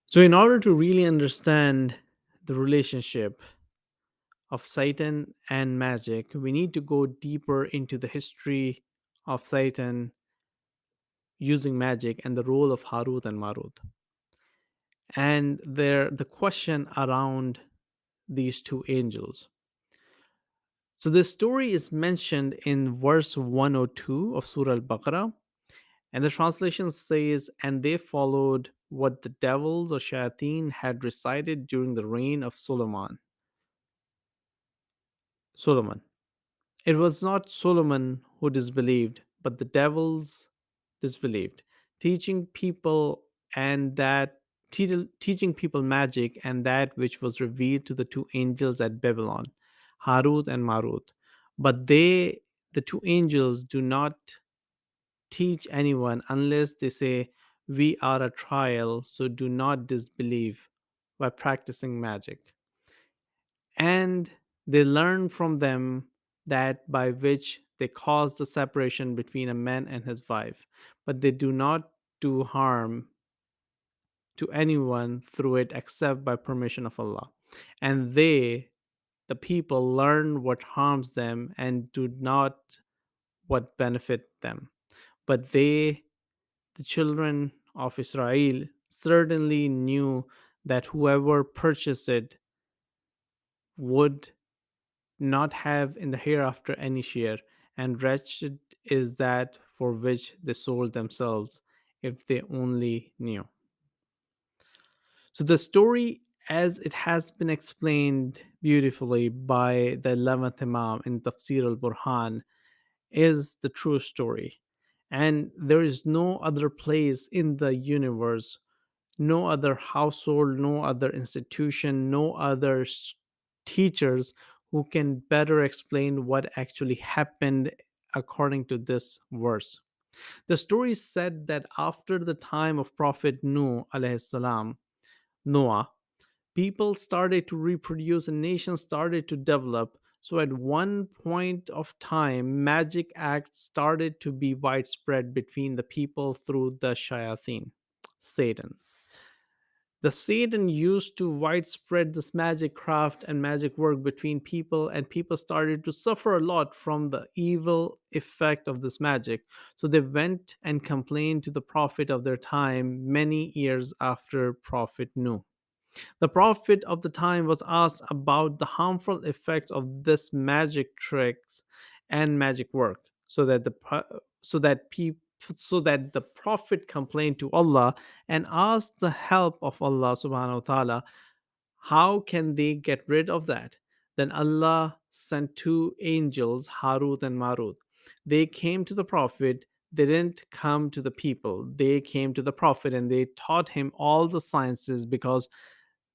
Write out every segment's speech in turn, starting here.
So, in order to really understand the relationship of Satan and magic, we need to go deeper into the history of Satan using magic and the role of Harut and Marut. And the question around these two angels. So this story is mentioned in verse 102 of Surah Al-Baqarah, and the translation says, "And they followed what the devils or shayateen had recited during the reign of Solomon. It was not Solomon who disbelieved, but the devils disbelieved, teaching people and that teaching people magic and that which was revealed to the two angels at Babylon, Harut and Marut. But the two angels, do not teach anyone unless they say, 'We are a trial, so do not disbelieve by practicing magic.' And they learn from them that by which they cause the separation between a man and his wife, but they do not do harm to anyone through it except by permission of Allah. And they, the people, learn what harms them and do not what benefit them. But they, the children of Israel, certainly knew that whoever purchased it would not have in the hereafter any share, and wretched is that for which they sold themselves, if they only knew. So, the story, as it has been explained beautifully by the 11th Imam in Tafsir al-Burhan, is the true story. And there is no other place in the universe, no other household, no other institution, no other teachers who can better explain what actually happened according to this verse. The story said that after the time of Prophet alayhi salam, Noah, people started to reproduce and nations started to develop. So at one point of time, magic acts started to be widespread between the people through the shayateen, Satan. The Satan used to widespread this magic craft and magic work between people, and people started to suffer a lot from the evil effect of this magic. So they went and complained to the prophet of their time many years after Prophet Nuh. The prophet of the time was asked about the harmful effects of this magic tricks and magic work, so that people so that the prophet complained to Allah and asked the help of Allah subhanahu wa ta'ala. How can they get rid of that? Then Allah sent two angels, Harut and Marut. They came to the prophet. They didn't come to the people. They came to the prophet and they taught him all the sciences, because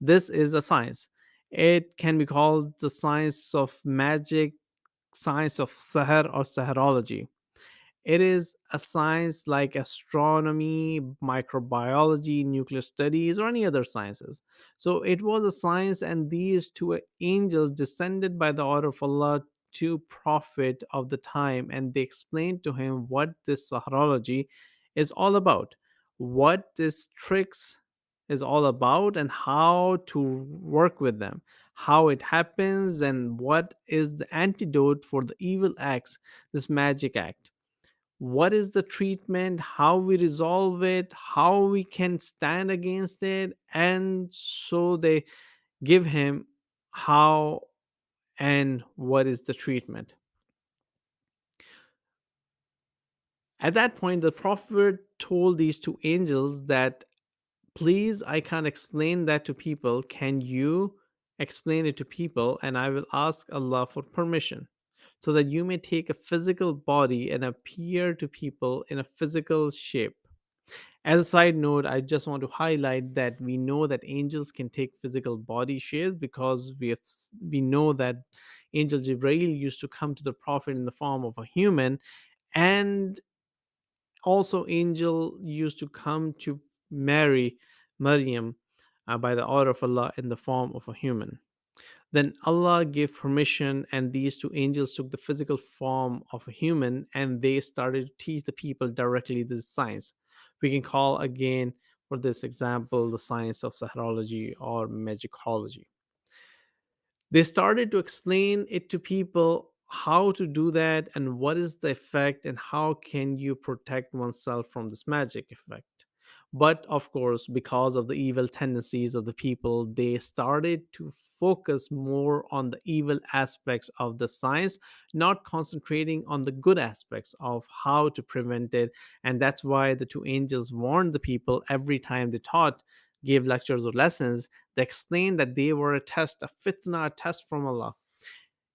this is a science. It can be called the science of magic, science of Sahar or Saharology. It is a science like astronomy, microbiology, nuclear studies, or any other sciences. So it was a science, and these two angels descended by the order of Allah to Prophet of the time, and they explained to him what this saharology is all about, what this tricks is all about, and how to work with them, how it happens, and what is the antidote for the evil acts, this magic act. What is the treatment, how we resolve it, how we can stand against it. And so they give him how and what is the treatment. At that point, the prophet told these two angels that, please, I can't explain that to people. Can you explain it to people? And I will ask Allah for permission, so that you may take a physical body and appear to people in a physical shape. As a side note, I just want to highlight that we know that angels can take physical body shapes, because we know that Angel Jibreel used to come to the prophet in the form of a human, and also angel used to come to Mary, Maryam, by the order of Allah in the form of a human. Then Allah gave permission, and these two angels took the physical form of a human, and they started to teach the people directly this science. We can call again For this example, the science of Sahrology or magicology. They started to explain it to people how to do that and what is the effect and how can you protect oneself from this magic effect. But of course, because of the evil tendencies of the people, they started to focus more on the evil aspects of the science, not concentrating on the good aspects of how to prevent it. And that's why the two angels warned the people every time they taught, gave lectures or lessons. They explained that they were a test, a fitna, a test from Allah.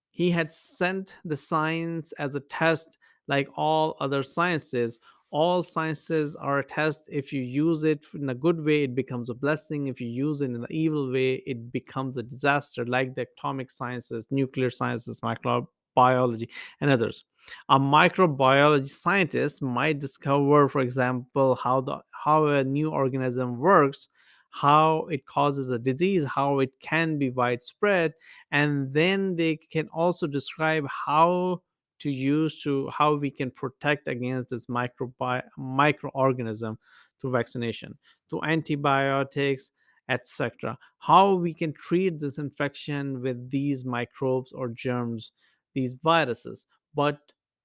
He had sent the science as a test, like all other sciences. All sciences are a test. If you use it in a good way, it becomes a blessing. If you use it in an evil way, it becomes a disaster, like the atomic sciences, nuclear sciences, microbiology, and others. A microbiology scientist might discover, for example, how a new organism works, how it causes a disease, how it can be widespread, and then they can also describe how we can protect against this microorganism through vaccination, through antibiotics, etc. How we can treat this infection with these microbes or germs, these viruses. But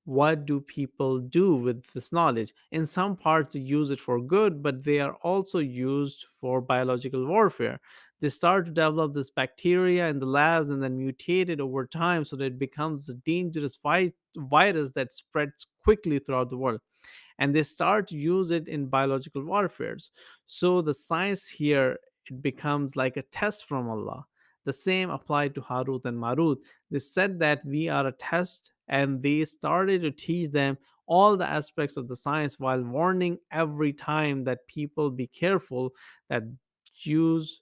what do people do with this knowledge? In some parts, they use it for good, but they are also used for biological warfare. They start to develop this bacteria in the labs and then mutate it over time so that it becomes a dangerous virus that spreads quickly throughout the world, and they start to use it in biological warfares. So the science here, it becomes like a test from Allah. The same applied to Harut and Marut. They said that we are a test, and they started to teach them all the aspects of the science while warning every time that people be careful, that use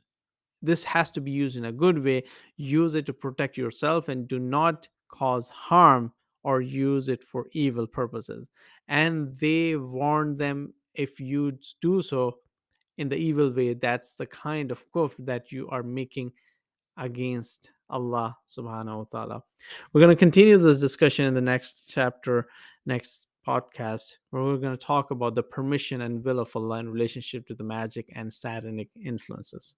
this has to be used in a good way. Use it to protect yourself and do not cause harm or use it for evil purposes. And they warn them, if you do so in the evil way, that's the kind of kufr that you are making against Allah subhanahu wa ta'ala. We're going to continue this discussion in the next chapter, next podcast, where we're going to talk about the permission and will of Allah in relationship to the magic and satanic influences.